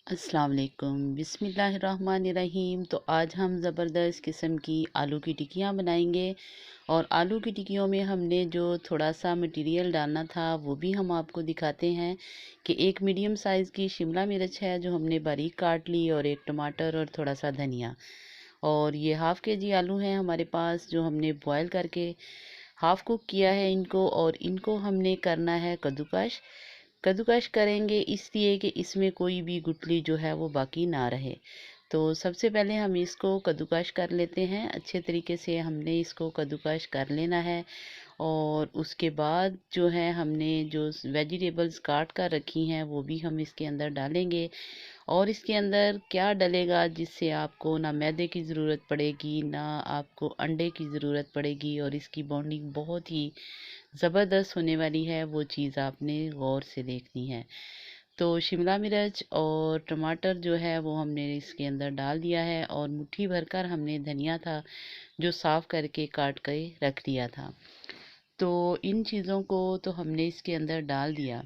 अस्सलाम वालेकुम बिस्मिल्लाहिर्रहमानिर्रहीम। तो आज हम ज़बरदस्त किस्म की आलू की टिक्कियाँ बनाएंगे और आलू की टिक्कियों में हमने जो थोड़ा सा मटेरियल डालना था वो भी हम आपको दिखाते हैं कि एक मीडियम साइज़ की शिमला मिर्च है जो हमने बारीक काट ली और एक टमाटर और थोड़ा सा धनिया और ये हाफ़ के जी आलू हैं हमारे पास जो हमने बॉयल करके हाफ़ कुक किया है इनको और इनको हमने करना है कद्दूकश। कद्दूकश करेंगे इसलिए कि इसमें कोई भी गुठली जो है वो बाकी ना रहे। तो सबसे पहले हम इसको कद्दूकश कर लेते हैं। अच्छे तरीके से हमने इसको कद्दूकश कर लेना है और उसके बाद जो है हमने जो वेजिटेबल्स काट कर रखी हैं वो भी हम इसके अंदर डालेंगे। और इसके अंदर क्या डलेगा जिससे आपको ना मैदे की ज़रूरत पड़ेगी ना आपको अंडे की ज़रूरत पड़ेगी और इसकी बॉन्डिंग बहुत ही ज़बरदस्त होने वाली है, वो चीज़ आपने गौर से देखनी है। तो शिमला मिर्च और टमाटर जो है वो हमने इसके अंदर डाल दिया है और मुट्ठी भरकर हमने धनिया था जो साफ़ करके काट के रख दिया था। तो इन चीज़ों को तो हमने इसके अंदर डाल दिया।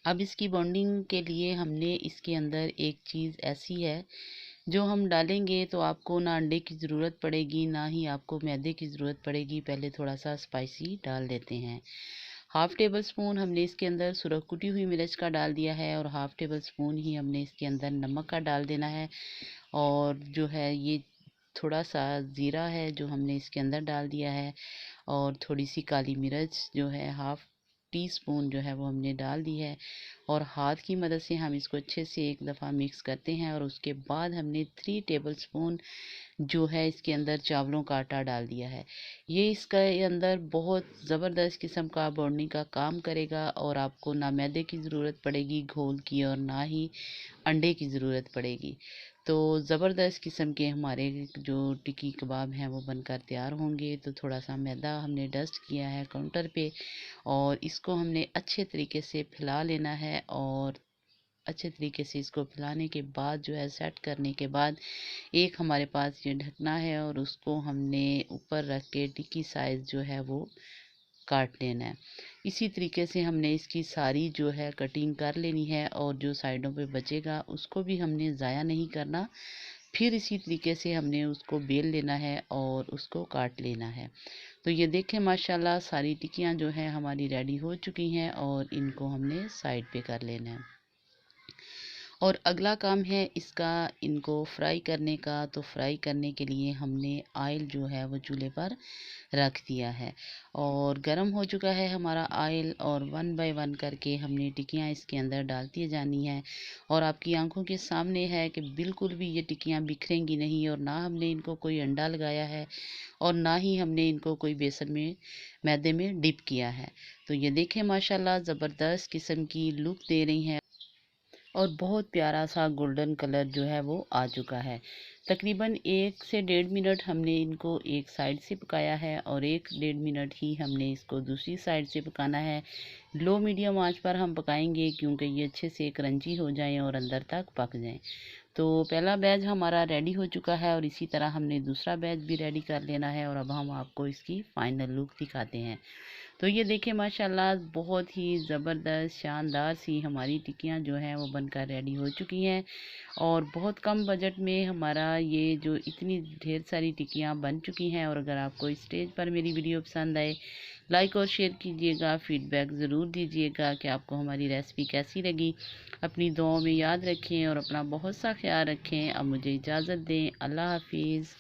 अब इसकी बॉन्डिंग के लिए हमने इसके अंदर एक चीज़ ऐसी है जो हम डालेंगे तो आपको ना अंडे की ज़रूरत पड़ेगी ना ही आपको मैदे की ज़रूरत पड़ेगी। पहले थोड़ा सा स्पाइसी डाल देते हैं। हाफ़ टेबल स्पून हमने इसके अंदर सुरख कुटी हुई मिर्च का डाल दिया है और हाफ़ टेबल स्पून ही हमने इसके अंदर नमक का डाल देना है। और जो है ये थोड़ा सा ज़ीरा है जो हमने इसके अंदर डाल दिया है और थोड़ी सी काली मिर्च जो है हाफ़ टी स्पून जो है वो हमने डाल दी है और हाथ की मदद से हम इसको अच्छे से एक दफ़ा मिक्स करते हैं और उसके बाद हमने 3 टेबल स्पून जो है इसके अंदर चावलों का आटा डाल दिया है। ये इसका अंदर बहुत ज़बरदस्त किस्म का बॉन्डिंग का काम करेगा और आपको ना मैदे की ज़रूरत पड़ेगी घोल की और ना ही अंडे की ज़रूरत पड़ेगी। तो ज़बरदस्त किस्म के हमारे जो टिक्की कबाब हैं वो बनकर तैयार होंगे। तो थोड़ा सा मैदा हमने डस्ट किया है काउंटर पे और इसको हमने अच्छे तरीके से फैला लेना है और अच्छे तरीके से इसको फैलाने के बाद जो है सेट करने के बाद एक हमारे पास ये ढकना है और उसको हमने ऊपर रख के टिक्की साइज़ जो है वो काट लेना है। इसी तरीके से हमने इसकी सारी जो है कटिंग कर लेनी है और जो साइडों पे बचेगा उसको भी हमने ज़ाया नहीं करना। फिर इसी तरीके से हमने उसको बेल लेना है और उसको काट लेना है। तो ये देखें माशाल्लाह सारी टिक्कियाँ जो है हमारी रेडी हो चुकी हैं और इनको हमने साइड पे कर लेना है। और अगला काम है इसका इनको फ्राई करने का। तो फ्राई करने के लिए हमने ऑयल जो है वो चूल्हे पर रख दिया है और गर्म हो चुका है हमारा ऑयल और वन बाय वन करके हमने टिक्कियाँ इसके अंदर डालती जानी है। और आपकी आंखों के सामने है कि बिल्कुल भी ये टिक्कियाँ बिखरेंगी नहीं और ना हमने इनको कोई अंडा लगाया है और ना ही हमने इनको कोई बेसन में मैदे में डिप किया है। तो ये देखें माशाल्लाह ज़बरदस्त किस्म की लुक दे रही हैं और बहुत प्यारा सा गोल्डन कलर जो है वो आ चुका है। तकरीबन 1 से 1.5 मिनट हमने इनको एक साइड से पकाया है और 1 डेढ़ मिनट ही हमने इसको दूसरी साइड से पकाना है। लो मीडियम आंच पर हम पकाएंगे क्योंकि ये अच्छे से क्रंची हो जाएं और अंदर तक पक जाएं। तो पहला बैच हमारा रेडी हो चुका है और इसी तरह हमने दूसरा बैच भी रेडी कर लेना है और अब हम आपको इसकी फाइनल लुक दिखाते हैं। तो ये देखें माशाल्लाह बहुत ही ज़बरदस्त शानदार सी हमारी टिक्कियाँ जो हैं वो बनकर रेडी हो चुकी हैं और बहुत कम बजट में हमारा ये जो इतनी ढेर सारी टिक्कियाँ बन चुकी हैं। और अगर आपको इस स्टेज पर मेरी वीडियो पसंद आए लाइक और शेयर कीजिएगा, फीडबैक ज़रूर दीजिएगा कि आपको हमारी रेसिपी कैसी लगी। अपनी दुआओं में याद रखें और अपना बहुत सा ख्याल रखें। अब मुझे इजाज़त दें। अल्लाह हाफिज़।